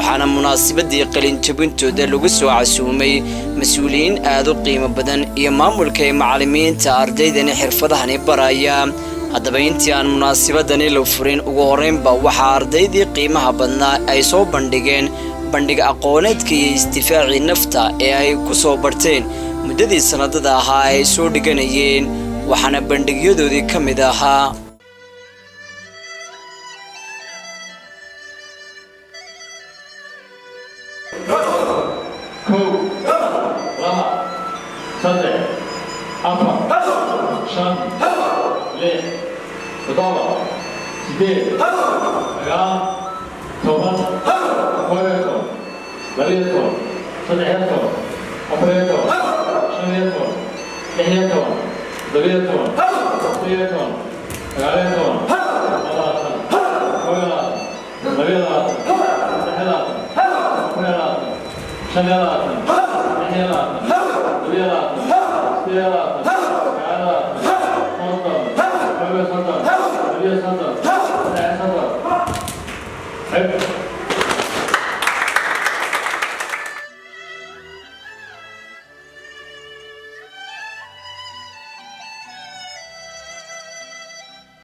waxaana munaasabadii qalin jabintooda lagu soo casuumay mas'uuliyiin aad u qiimo badan iyo maamulka ee macallimiinta ardaydani xirfadahani baraya haddaba intii aan munaasabadani la furin ugu horreynba waxaa ardaydii qiimaha badnaa ay soo bandhigeen bandhig aqooneedka iyo istifaacii nafta ee ay ku soo barteen muddadii sanadada ahaa ay soo dhiganayeen waxaana bandhigyadoodii ka mid ahaa شنيرات